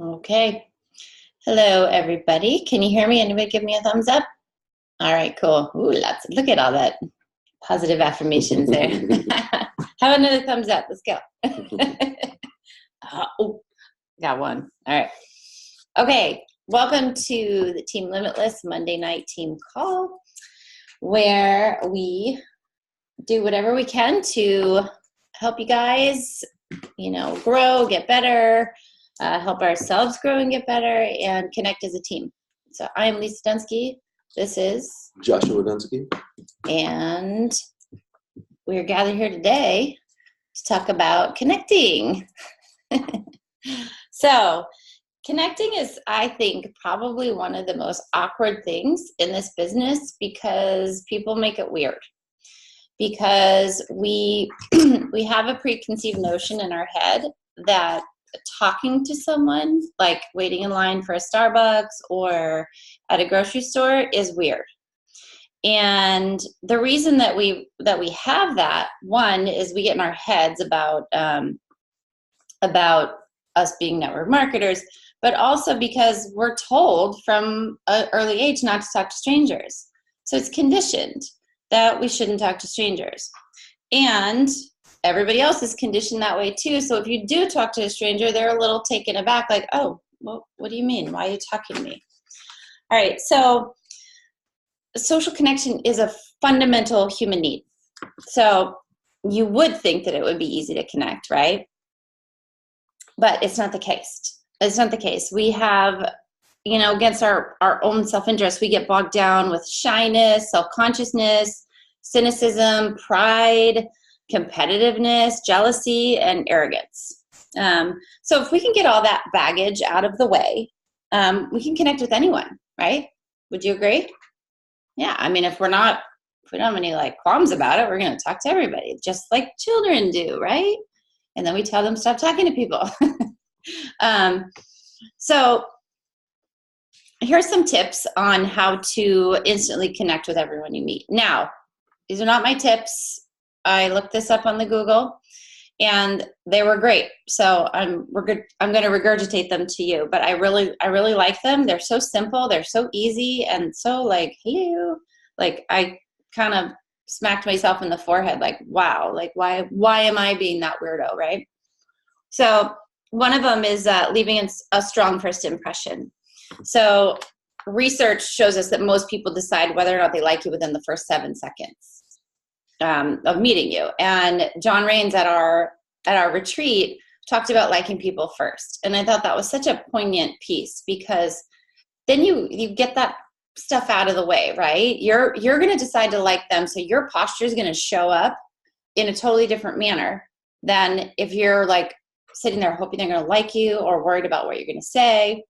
Okay. Hello, everybody. Can you hear me? Anybody give me a thumbs up? All right, cool. Ooh, look at all that positive affirmations there. Have another thumbs up. Let's go. Oh, got one. All right. Okay. Welcome to the Team Limitless Monday night team call, where we do whatever we can to help you guys, grow, get better, help ourselves grow and get better, and connect as a team. So I am Lisa Dunsky. This is Joshua Dunsky. And we're gathered here today to talk about connecting. So connecting is, I think, probably one of the most awkward things in this business because people make it weird. Because we have a preconceived notion in our head that talking to someone, like waiting in line for a Starbucks or at a grocery store, is weird. And the reason that we have that, one, is we get in our heads about us being network marketers, but also because we're told from an early age not to talk to strangers. So it's conditioned that we shouldn't talk to strangers. And everybody else is conditioned that way too. So if you do talk to a stranger, they're a little taken aback, like, oh, well, what do you mean? Why are you talking to me? All right, so social connection is a fundamental human need. So you would think that it would be easy to connect, right? But it's not the case. It's not the case. We have, against our own self-interest, we get bogged down with shyness, self-consciousness, cynicism, pride, competitiveness, jealousy, and arrogance. So if we can get all that baggage out of the way, we can connect with anyone, right? Would you agree? Yeah, I mean, if we don't have any qualms about it, we're going to talk to everybody, just like children do, right? And then we tell them stop talking to people. So here's some tips on how to instantly connect with everyone you meet. Now, these are not my tips. I looked this up on the Google, and they were great. So I'm going to regurgitate them to you. But I really like them. They're so simple. They're so easy, and so hello. I kind of smacked myself in the forehead. Wow. Why am I being that weirdo, right? So one of them is leaving a strong first impression. So research shows us that most people decide whether or not they like you within the first 7 seconds of meeting you. And John Raines at our retreat talked about liking people first. And I thought that was such a poignant piece, because then you get that stuff out of the way, right? You're going to decide to like them. So your posture is going to show up in a totally different manner than if you're sitting there hoping they're going to like you or worried about what you're going to say.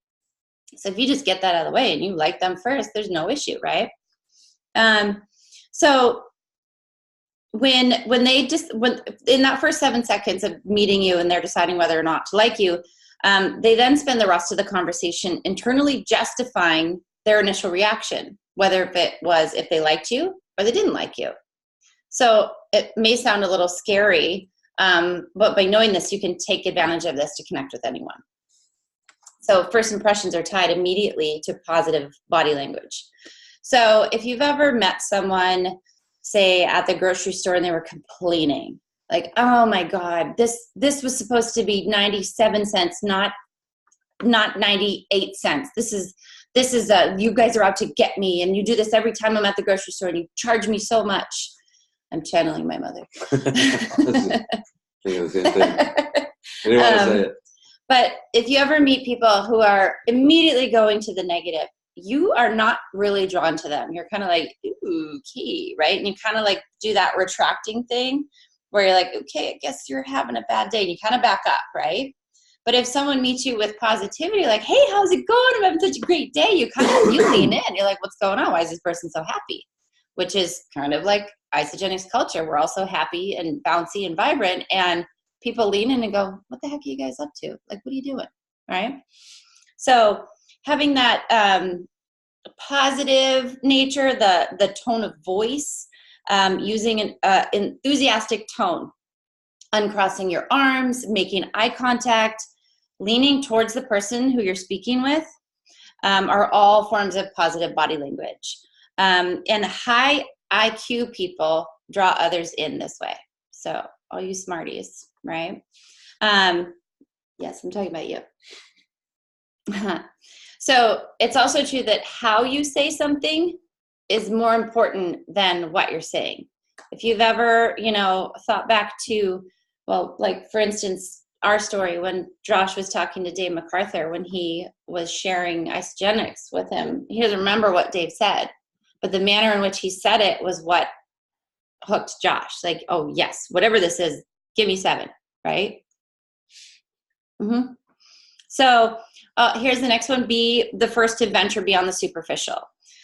So if you just get that out of the way and you like them first, there's no issue, right? So when in that first 7 seconds of meeting you and they're deciding whether or not to like you, they then spend the rest of the conversation internally justifying their initial reaction, whether if they liked you or they didn't like you. So it may sound a little scary, but by knowing this, you can take advantage of this to connect with anyone. So first impressions are tied immediately to positive body language. So if you've ever met someone, say at the grocery store, and they were complaining, oh my God, this was supposed to be 97 cents, not 98 cents. This is you guys are out to get me, and you do this every time I'm at the grocery store, and you charge me so much. I'm channeling my mother. Thinking the same thing. I didn't want to say it. But if you ever meet people who are immediately going to the negative, you are not really drawn to them. You're kind of ooh, key, right? And you kind of do that retracting thing where you're okay, I guess you're having a bad day. And you kind of back up, right? But if someone meets you with positivity, hey, how's it going? I'm having such a great day. You lean in. You're what's going on? Why is this person so happy? Which is kind of like Isagenix culture. We're also happy and bouncy and vibrant, and people lean in and go, what the heck are you guys up to? What are you doing? Right? So having that positive nature, the tone of voice, using an enthusiastic tone, uncrossing your arms, making eye contact, leaning towards the person who you're speaking with are all forms of positive body language. And high IQ people draw others in this way. So all you smarties, right? Yes, I'm talking about you. So it's also true that how you say something is more important than what you're saying. If you've ever, thought back to, well, like for instance, our story when Josh was talking to Dave MacArthur when he was sharing Isagenix with him, he doesn't remember what Dave said, but the manner in which he said it was what hooked Josh. Like, oh yes, whatever this is, give me 7, right? Mm-hmm. So here's the next one. Be the first to venture beyond the superficial.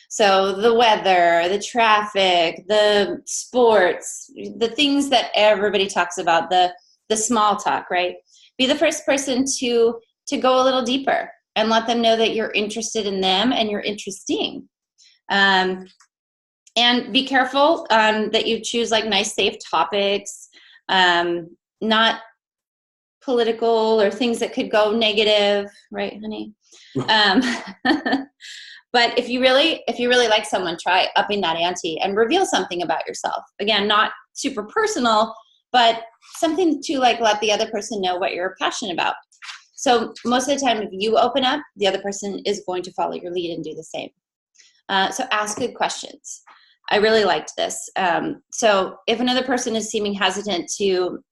So the weather, the traffic, the sports, the things that everybody talks about, the small talk, right? Be the first person to go a little deeper and let them know that you're interested in them and you're interesting. And be careful that you choose like nice, safe topics, not political or things that could go negative, right, honey? But if you really like someone, try upping that ante and reveal something about yourself. Again, not super personal, but something to like let the other person know what you're passionate about. So most of the time, if you open up, the other person is going to follow your lead and do the same. So ask good questions. I really liked this. So if another person is seeming hesitant to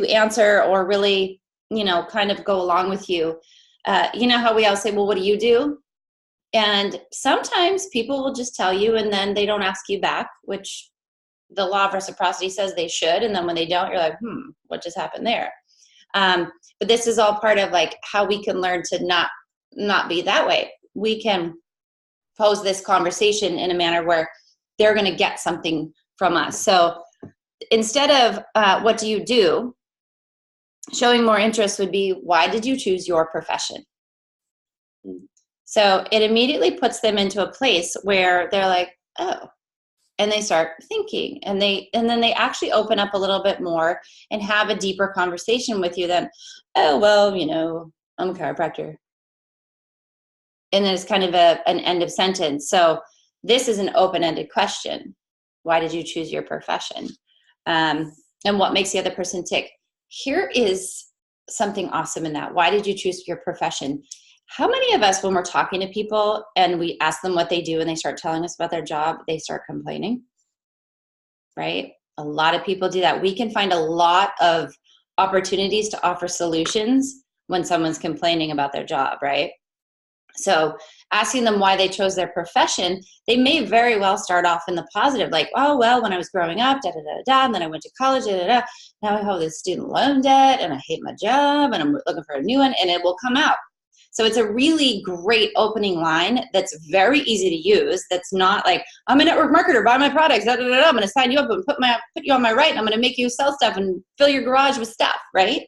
answer or really, kind of go along with you, how we all say, well, what do you do? And sometimes people will just tell you and then they don't ask you back, which the law of reciprocity says they should. And then when they don't, you're like, what just happened there? But this is all part of like how we can learn to not be that way. We can pose this conversation in a manner where they're going to get something from us. So instead of what do you do, showing more interest would be, why did you choose your profession? So it immediately puts them into a place where they're like, oh, and they start thinking, and then they actually open up a little bit more and have a deeper conversation with you than, oh, well, I'm a chiropractor. And then it's kind of an end of sentence. So this is an open-ended question. Why did you choose your profession? And what makes the other person tick? Here is something awesome in that. Why did you choose your profession? How many of us, when we're talking to people and we ask them what they do and they start telling us about their job, they start complaining, right? A lot of people do that. We can find a lot of opportunities to offer solutions when someone's complaining about their job, right? So asking them why they chose their profession, they may very well start off in the positive, like, oh, well, when I was growing up, da-da-da-da, and then I went to college, da-da-da, now I have this student loan debt, and I hate my job, and I'm looking for a new one, and it will come out. So it's a really great opening line that's very easy to use. That's not like, I'm a network marketer, buy my products, da, da, da, da. I'm going to sign you up and put you on my right, and I'm going to make you sell stuff and fill your garage with stuff, right?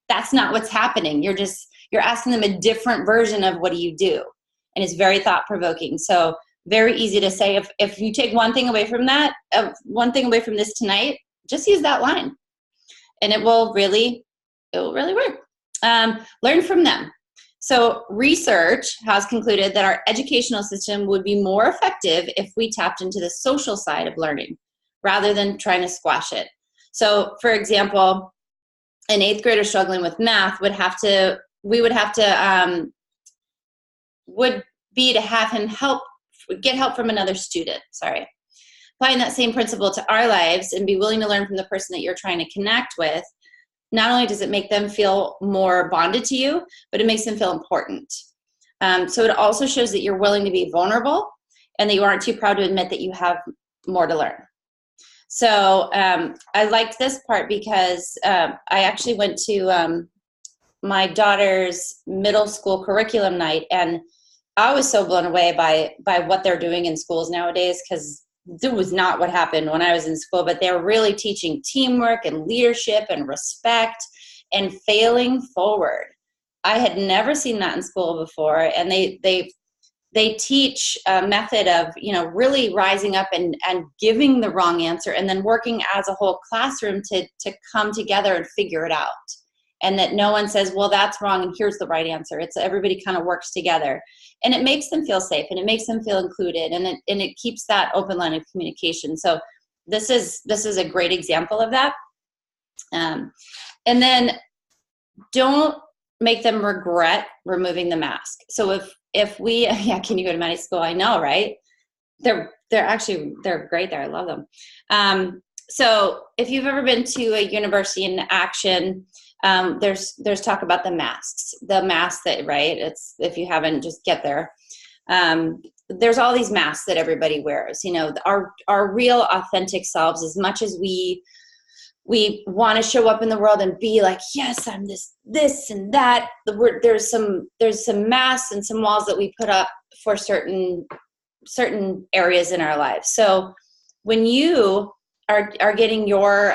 That's not what's happening. You're asking them a different version of what do you do? And it's very thought-provoking. So very easy to say, if you take one thing away from that, one thing away from this tonight, just use that line. And it will really work. Learn from them. So research has concluded that our educational system would be more effective if we tapped into the social side of learning rather than trying to squash it. So for example, an 8th grader struggling with math would be to have him get help from another student. Sorry. Applying that same principle to our lives and be willing to learn from the person that you're trying to connect with. Not only does it make them feel more bonded to you, but it makes them feel important. So it also shows that you're willing to be vulnerable and that you aren't too proud to admit that you have more to learn. So I liked this part because I actually went to my daughter's middle school curriculum night, and I was so blown away by what they're doing in schools nowadays, because it was not what happened when I was in school, but they were really teaching teamwork and leadership and respect and failing forward. I had never seen that in school before, and they teach a method of, really rising up and giving the wrong answer and then working as a whole classroom to come together and figure it out. and that no one says, well, that's wrong and here's the right answer. It's everybody kind of works together, and it makes them feel safe, and it makes them feel included, and it keeps that open line of communication. So this is a great example of that. And then don't make them regret removing the mask. So if we, yeah, can you go to Maddie's school? I know, right? They're great there. I love them. So if you've ever been to a university in action, there's talk about the masks that, right? It's, if you haven't, just get there. There's all these masks that everybody wears, you know, our real authentic selves, as much as we want to show up in the world and be like, yes, I'm this and that. There's some masks and some walls that we put up for certain areas in our lives. So when you are getting your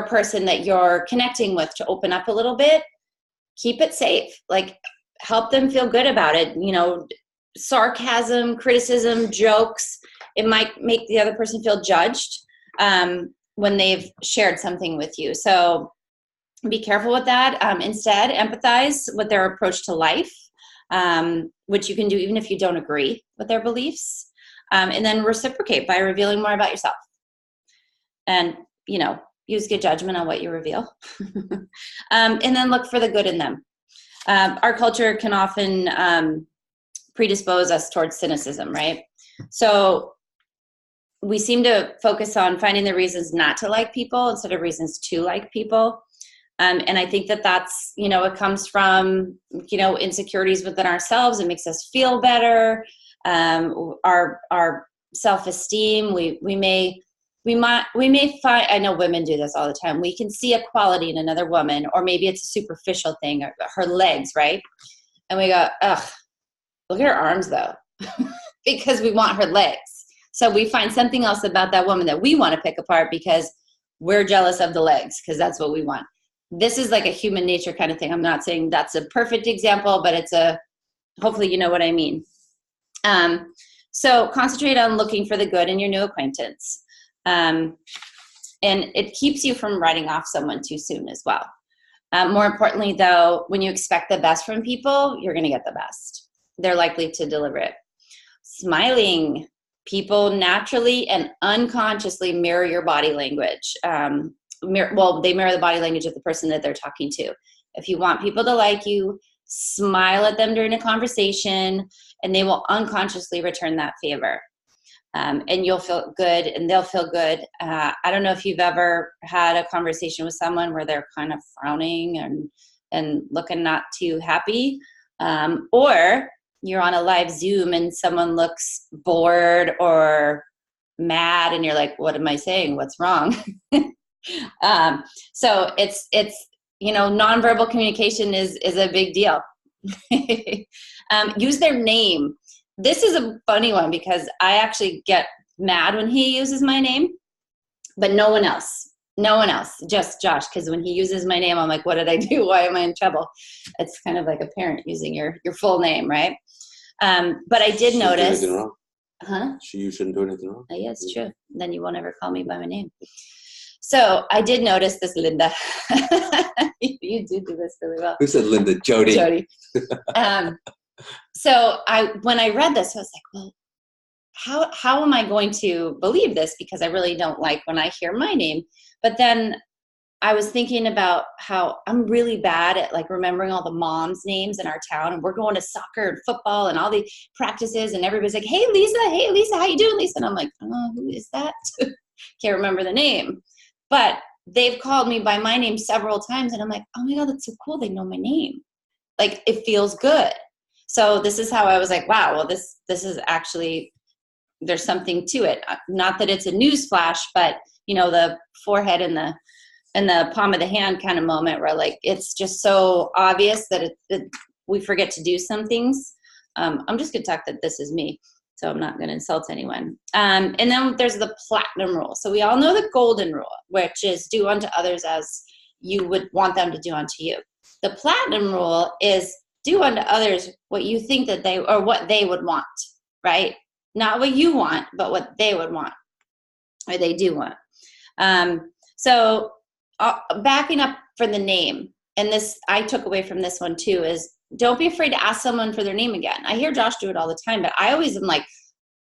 person that you're connecting with to open up a little bit, keep it safe. Like, help them feel good about it. You know, sarcasm, criticism, jokes, it might make the other person feel judged when they've shared something with you. So be careful with that. Instead, empathize with their approach to life, which you can do even if you don't agree with their beliefs. And then reciprocate by revealing more about yourself. And, you know, use good judgment on what you reveal. And then look for the good in them. Our culture can often predispose us towards cynicism, right? So we seem to focus on finding the reasons not to like people instead of reasons to like people. And I think that's, you know, it comes from, you know, insecurities within ourselves. It makes us feel better. Our self-esteem, we may find, I know women do this all the time. We can see a quality in another woman, or maybe it's a superficial thing, her legs, right? And we go, ugh, look at her arms though, because we want her legs. So we find something else about that woman that we want to pick apart because we're jealous of the legs, because that's what we want. This is like a human nature kind of thing. I'm not saying that's a perfect example, but hopefully you know what I mean. So concentrate on looking for the good in your new acquaintance. And it keeps you from writing off someone too soon as well. More importantly, though, when you expect the best from people, you're going to get the best. They're likely to deliver it. Smiling. People naturally and unconsciously mirror your body language. They mirror the body language of the person that they're talking to. If you want people to like you, smile at them during a conversation, and they will unconsciously return that favor. And you'll feel good, and they'll feel good. I don't know if you've ever had a conversation with someone where they're kind of frowning and looking not too happy, or you're on a live Zoom and someone looks bored or mad and you're like, what am I saying? What's wrong? So it's, you know, nonverbal communication is a big deal. Use their name. This is a funny one because I actually get mad when he uses my name, but no one else, just Josh. Because when he uses my name, I'm like, what did I do? Why am I in trouble? It's kind of like a parent using your full name, right? But I did notice. Wrong. Huh? You shouldn't do anything wrong. Yeah, it's true. Then you won't ever call me by my name. So I did notice this, Linda. You do this really well. Who said Linda? Jody. Jody. So when I read this, I was like, well, how am I going to believe this? Because I really don't like when I hear my name. But then I was thinking about how I'm really bad at like remembering all the moms' names in our town, and we're going to soccer and football and all the practices, and everybody's like, hey Lisa, how you doing, Lisa? And I'm like, oh, who is that? Can't remember the name. But they've called me by my name several times, and I'm like, oh my God, that's so cool. They know my name. Like, it feels good. So this is how I was like, wow, well, this is actually, there's something to it. Not that it's a news flash, but you know, the forehead and the palm of the hand kind of moment where like, it's just so obvious that we forget to do some things. I'm just going to talk that this is me, so I'm not going to insult anyone. And then there's the platinum rule. So we all know the golden rule, which is do unto others as you would want them to do unto you. The platinum rule is do unto others what you think that what they would want, right? Not what you want, but what they would want, or they do want. So backing up for the name, and this I took away from this one too, is don't be afraid to ask someone for their name again. I hear Josh do it all the time, but I always am like,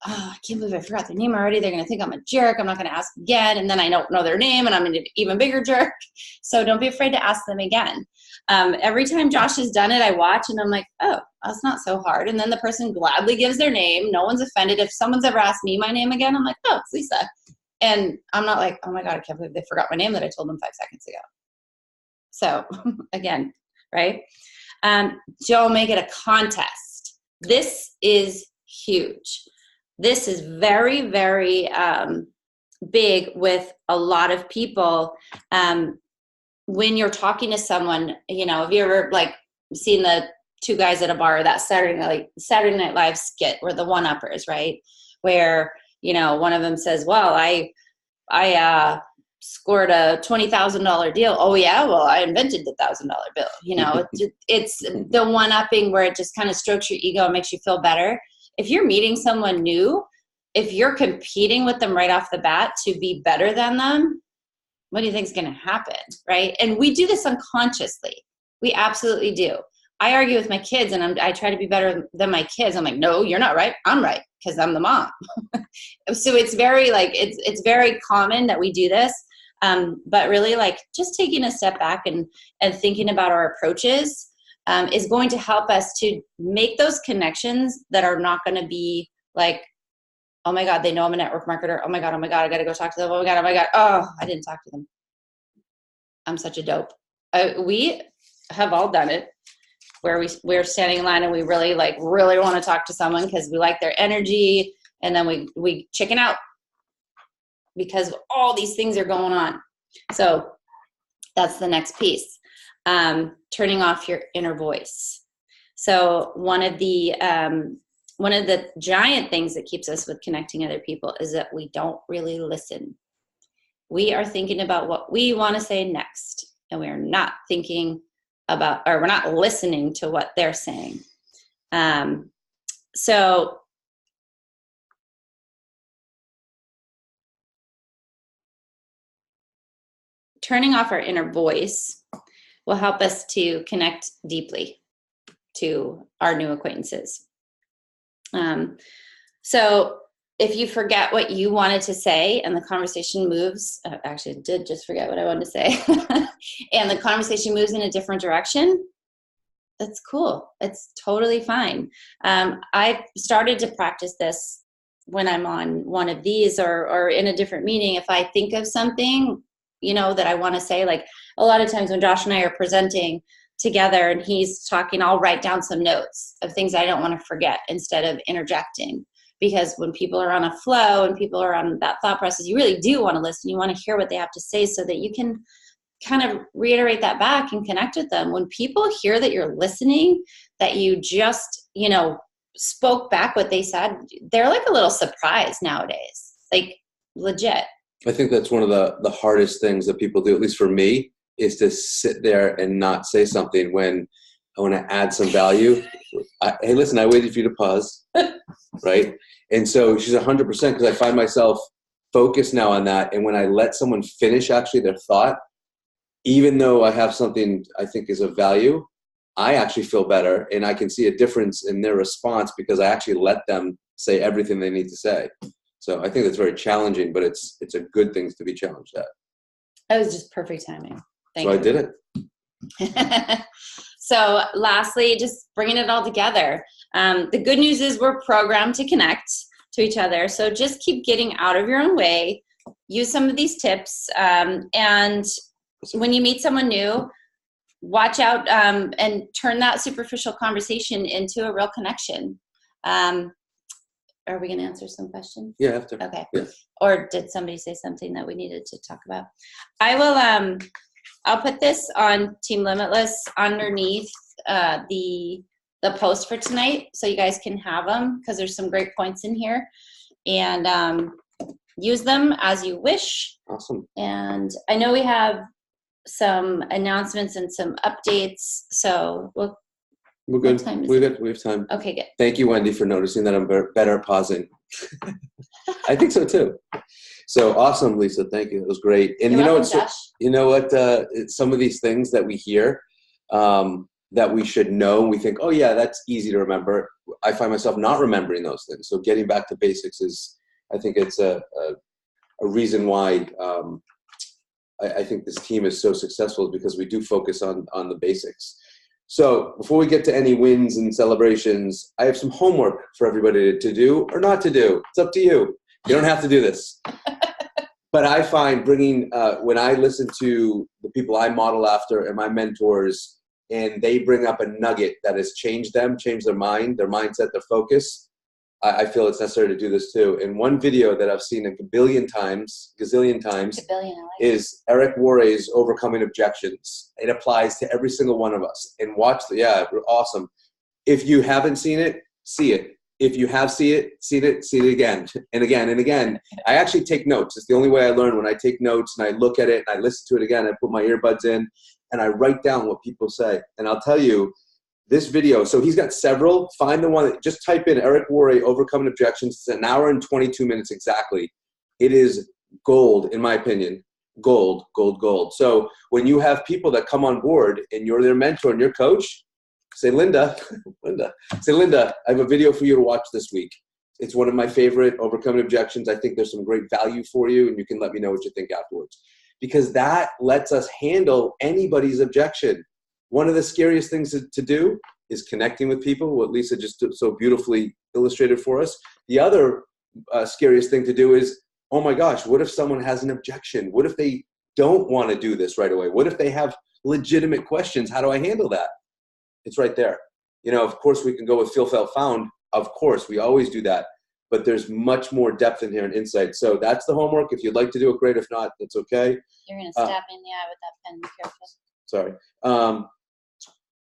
oh, I can't believe I forgot their name already. They're going to think I'm a jerk. I'm not going to ask again. And then I don't know their name and I'm an even bigger jerk. So don't be afraid to ask them again. Every time Josh has done it, I watch and I'm like, oh, that's not so hard. And then the person gladly gives their name. No one's offended. If someone's ever asked me my name again, I'm like, oh, it's Lisa. And I'm not like, oh my God, I can't believe they forgot my name that I told them 5 seconds ago. So again, right? Don't make it a contest. This is huge. This is very, very big with a lot of people. When you're talking to someone, have you ever like seen the two guys at a bar, that Saturday Night Live skit where the one-uppers, right? Where, one of them says, well, I scored a $20,000 deal. Oh yeah, well, I invented the $1,000 bill. It's the one-upping where it just kind of strokes your ego and makes you feel better. If you're meeting someone new, if you're competing with them right off the bat to be better than them, what do you think is going to happen, right? And we do this unconsciously. We absolutely do. I argue with my kids and I try to be better than my kids. I'm like, no, you're not right. I'm right because I'm the mom. So it's very it's very common that we do this. But really just taking a step back and thinking about our approaches is going to help us to make those connections that are not going to be like, oh my God, they know I'm a network marketer. Oh my God, I got to go talk to them. Oh my God. Oh, I didn't talk to them. I'm such a dope. We have all done it where we're standing in line and we really want to talk to someone because we like their energy. And then we chicken out because all these things are going on. So that's the next piece. Turning off your inner voice. So one of the giant things that keeps us with connecting other people is that we don't really listen. We are thinking about what we want to say next, and we're not thinking about, or we're not listening to what they're saying. So turning off our inner voice will help us to connect deeply to our new acquaintances. So if you forget what you wanted to say and the conversation moves, actually I did just forget what I wanted to say, and the conversation moves in a different direction, that's cool. It's totally fine. I started to practice this when I'm on one of these or in a different meeting. If I think of something, that I want to say, like a lot of times when Josh and I are presenting together and he's talking, I'll write down some notes of things I don't want to forget instead of interjecting. Because when people are on a flow and people are on that thought process, you really do want to listen. You want to hear what they have to say so that you can kind of reiterate that back and connect with them. When people hear that you're listening, that you just, spoke back what they said, they're like a little surprised nowadays, like legit. I think that's one of the hardest things that people do, at least for me, is to sit there and not say something when I want to add some value. Hey, listen, I waited for you to pause, right? And so she's 100% because I find myself focused now on that. And when I let someone finish actually their thought, even though I have something I think is of value, I actually feel better and I can see a difference in their response because I actually let them say everything they need to say. So I think that's very challenging, but it's a good thing to be challenged at. That was just perfect timing. Thank you. I did it. So lastly, just bringing it all together. The good news is we're programmed to connect to each other. So just keep getting out of your own way. Use some of these tips. And when you meet someone new, watch out and turn that superficial conversation into a real connection. Are we going to answer some questions? Yeah, after. Okay. Yeah. Or did somebody say something that we needed to talk about? I will, I'll put this on Team Limitless underneath the post for tonight so you guys can have them because there's some great points in here. And use them as you wish. Awesome. And I know we have some announcements and some updates, so we're good. We're good. We have time. Okay, good. Thank you, Wendy, for noticing that I'm better at pausing. I think so too. So awesome, Lisa. Thank you. It was great. And You're you know welcome, what? Josh. You know what? Some of these things that we hear, that we should know. We think, oh yeah, that's easy to remember. I find myself not remembering those things. So getting back to basics is, I think it's a reason why I think this team is so successful, because we do focus on the basics. So before we get to any wins and celebrations, I have some homework for everybody to do or not to do. It's up to you. You don't have to do this. But I find bringing, when I listen to the people I model after and my mentors, and they bring up a nugget that has changed them, changed their mind, their mindset, their focus, I feel it's necessary to do this too. And one video that I've seen a gazillion times is Eric Worre's Overcoming Objections. It applies to every single one of us. And watch awesome. If you haven't seen it, see it. If you have seen it again and again and again. I actually take notes. It's the only way I learn, when I take notes and I look at it and I listen to it again. I put my earbuds in and I write down what people say. And I'll tell you, this video, so he's got several. Find the one, just type in Eric Worre Overcoming Objections. It's an hour and 22 minutes exactly. It is gold, in my opinion. Gold, gold, gold. So when you have people that come on board and you're their mentor and your coach, say, Linda, I have a video for you to watch this week. It's one of my favorite, Overcoming Objections. I think there's some great value for you, and you can let me know what you think afterwards. Because that lets us handle anybody's objection. One of the scariest things to do is connecting with people, what Lisa just so beautifully illustrated for us. The other scariest thing to do is, oh my gosh, what if someone has an objection? What if they don't want to do this right away? What if they have legitimate questions? How do I handle that? It's right there. You know, of course, we can go with feel, felt, found. Of course, we always do that. But there's much more depth in here and insight. So that's the homework. If you'd like to do it, great. If not, that's okay. You're going to stab me in the eye with that pen. Be careful. Sorry.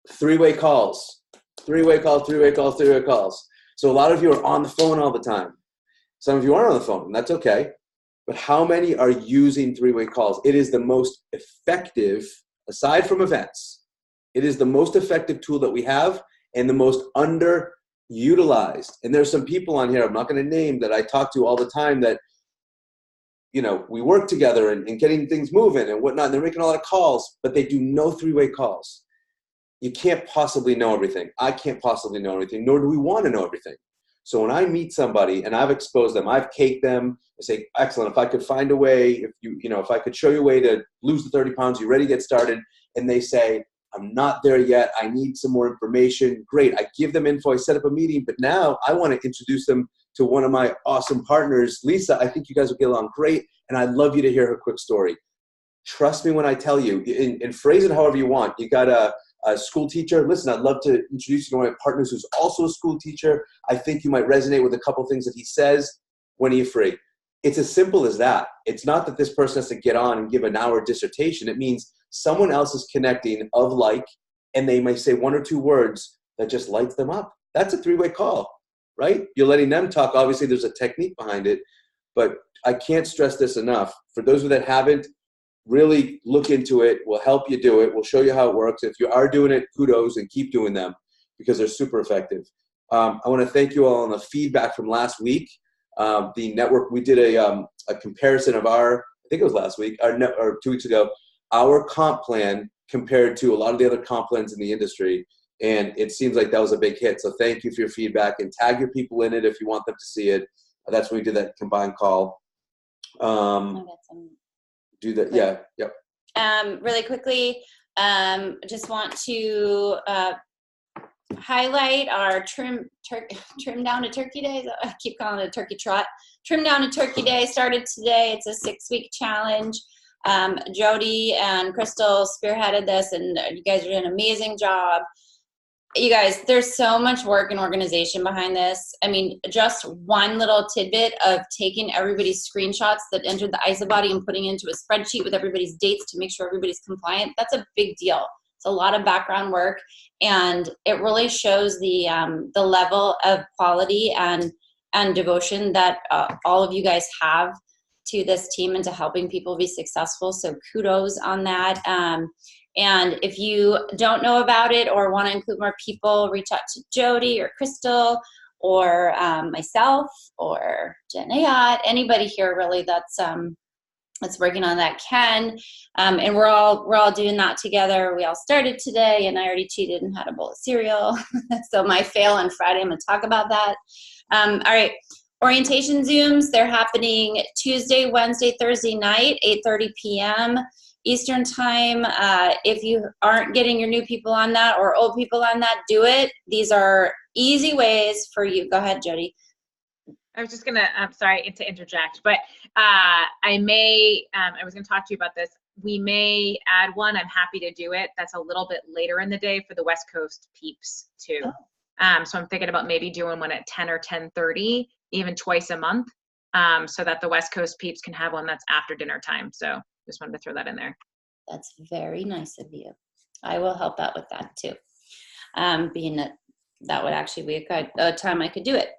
Three-way calls. Three-way calls. So a lot of you are on the phone all the time. Some of you aren't on the phone, and that's okay. But how many are using three-way calls? It is the most effective, aside from events, it is the most effective tool that we have and the most underutilized. And there's some people on here, I'm not going to name, that I talk to all the time that, you know, we work together and getting things moving and whatnot. And they're making a lot of calls, but they do no three-way calls. You can't possibly know everything. I can't possibly know everything, nor do we want to know everything. So when I meet somebody and I've exposed them, I've caked them, I say, excellent, if I could find a way, if I could show you a way to lose the 30 pounds, you ready to get started? And they say, I'm not there yet. I need some more information. Great. I give them info. I set up a meeting, but now I want to introduce them to one of my awesome partners. Lisa, I think you guys will get along great. And I'd love you to hear her quick story. Trust me when I tell you, and phrase it however you want. You got a school teacher. Listen, I'd love to introduce you to one of my partners who's also a school teacher. I think you might resonate with a couple things that he says. When are you free? It's as simple as that. It's not that this person has to get on and give an hour dissertation. It means someone else is connecting of like, and they may say one or two words that just lights them up. That's a three-way call, right? You're letting them talk. Obviously, there's a technique behind it, but I can't stress this enough. For those of you that haven't, really look into it. We'll help you do it. We'll show you how it works. If you are doing it, kudos, and keep doing them because they're super effective. I want to thank you all on the feedback from last week. The network, we did a comparison of I think it was last week, or 2 weeks ago, our comp plan compared to a lot of the other comp plans in the industry. And it seems like that was a big hit. So thank you for your feedback, and tag your people in it if you want them to see it. That's when we did that combined call. Do that. Yeah. Yep. Really quickly, just want to highlight our trim down to turkey day. I keep calling it a turkey trot. Trim down to turkey day started today. It's a 6-week challenge. Jody and Crystal spearheaded this, and you guys are doing an amazing job. You guys, there's so much work and organization behind this. I mean, just one little tidbit of taking everybody's screenshots that entered the ISABody and putting it into a spreadsheet with everybody's dates to make sure everybody's compliant, that's a big deal. It's a lot of background work, and it really shows the level of quality and devotion that all of you guys have to this team and to helping people be successful. So kudos on that. And if you don't know about it or want to include more people, reach out to Jody or Crystal or myself or Jen Ayat, anybody here really that's that's working on that, Ken, and we're all doing that together. We all started today, and I already cheated and had a bowl of cereal. So my fail on Friday, I'm going to talk about that. All right, orientation Zooms, they're happening Tuesday, Wednesday, Thursday night, 8:30 p.m. Eastern time. If you aren't getting your new people on that or old people on that, do it. These are easy ways for you. Go ahead, Jody. I was just gonna, I'm sorry to interject, but I was gonna talk to you about this. We may add one, I'm happy to do it. That's a little bit later in the day for the West Coast peeps too. Oh. So I'm thinking about maybe doing one at 10 or 10:30, even twice a month, so that the West Coast peeps can have one that's after dinner time. So just wanted to throw that in there. That's very nice of you. I will help out with that too. Being that would actually be a time I could do it.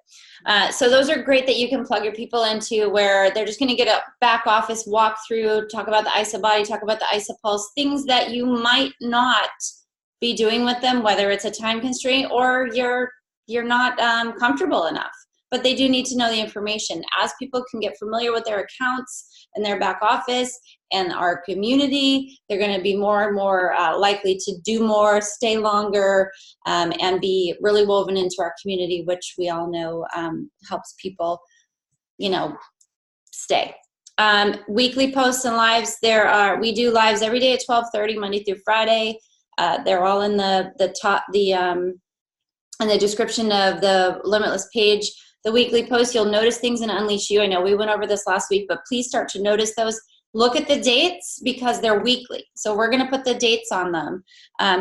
So those are great that you can plug your people into, where they're just going to get a back office walkthrough, talk about the ISOBody, talk about the ISOPulse, things that you might not be doing with them, whether it's a time constraint or you're not comfortable enough. But they do need to know the information. As people can get familiar with their accounts and their back office and our community, they're going to be more and more likely to do more, stay longer, and be really woven into our community, which we all know helps people, stay. Weekly posts and lives. We do lives every day at 12:30, Monday through Friday. They're all in the top, in the description of the Limitless page. The weekly posts, you'll notice things in Unleash You. I know we went over this last week, but please start to notice those. Look at the dates because they're weekly. So we're going to put the dates on them.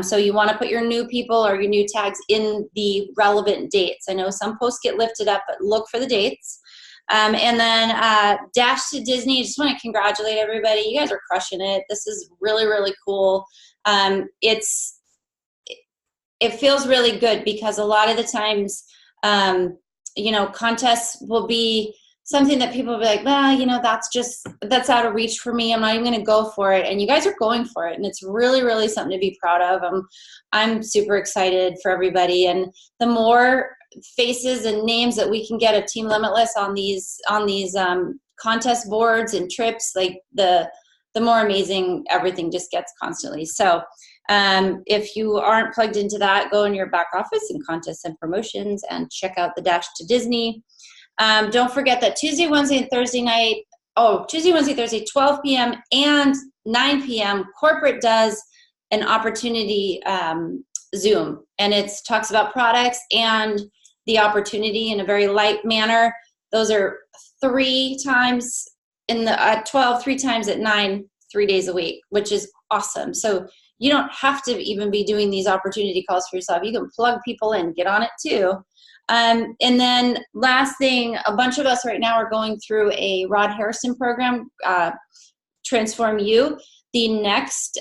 So you want to put your new people or your new tags in the relevant dates. I know some posts get lifted up, but look for the dates. And then Dash to Disney, I just want to congratulate everybody. You guys are crushing it. This is really, really cool. It feels really good because a lot of the times, contests will be something that people will be like, well, that's out of reach for me. I'm not even going to go for it. And you guys are going for it. And it's really, really something to be proud of. I'm super excited for everybody. And the more faces and names that we can get of Team Limitless on these contest boards and trips, like the more amazing everything just gets constantly. So if you aren't plugged into that, go in your back office and contests and promotions and check out the Dash to Disney. Don't forget that Tuesday, Wednesday, and Thursday, 12 p.m. and 9 p.m. corporate does an opportunity Zoom, and it talks about products and the opportunity in a very light manner. Those are 3 times at 12, 3 times at 9, 3 days a week, which is awesome. So you don't have to even be doing these opportunity calls for yourself. You can plug people in, get on it too. And then last thing, a bunch of us right now are going through a Rod Harrison program, Transform You. The next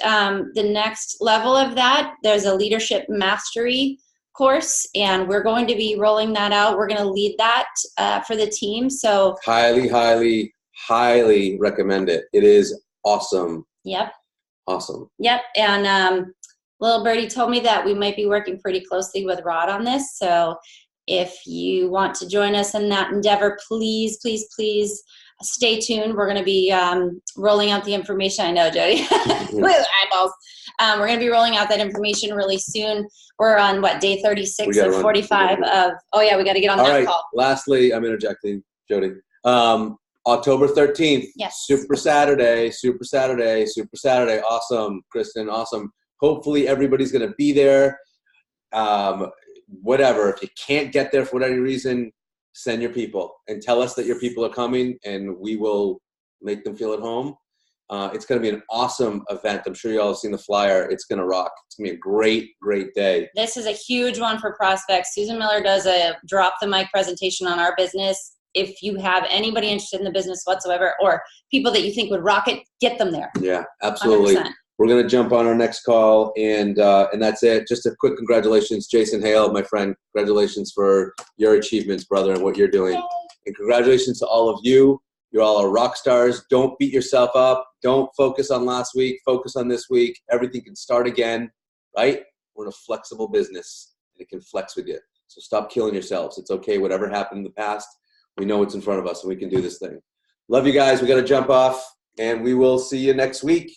level of that, there's a leadership mastery course, and we're going to be rolling that out. We're going to lead that for the team. So highly, highly, highly recommend it. It is awesome. Yep. Awesome. Yep. And Little Birdie told me that we might be working pretty closely with Rod on this. So if you want to join us in that endeavor, please, please, please stay tuned. We're going to be rolling out the information. I know, Jody. Eyeballs. We're going to be rolling out that information really soon. We're on, day 36 of 45 of, oh yeah, we got to get on that call. Lastly, I'm interjecting, Jody. October 13th, yes. Super Saturday. Awesome, Kristen, awesome. Hopefully everybody's going to be there. Whatever, if you can't get there for whatever reason, send your people and tell us that your people are coming, and we will make them feel at home. It's going to be an awesome event. I'm sure you all have seen the flyer. It's going to rock. It's going to be a great, great day. This is a huge one for prospects. Susan Miller does a drop the mic presentation on our business. If you have anybody interested in the business whatsoever, or people that you think would rock it, get them there. Yeah, absolutely. 100%. We're going to jump on our next call, and that's it. Just a quick congratulations, Jason Hale, my friend. Congratulations for your achievements, brother, and what you're doing. Yay. And congratulations to all of you. You all are rock stars. Don't beat yourself up. Don't focus on last week. Focus on this week. Everything can start again, right? We're in a flexible business, and it can flex with you. So stop killing yourselves. It's okay. Whatever happened in the past, we know what's in front of us, and we can do this thing. Love you guys. We got to jump off. And we will see you next week.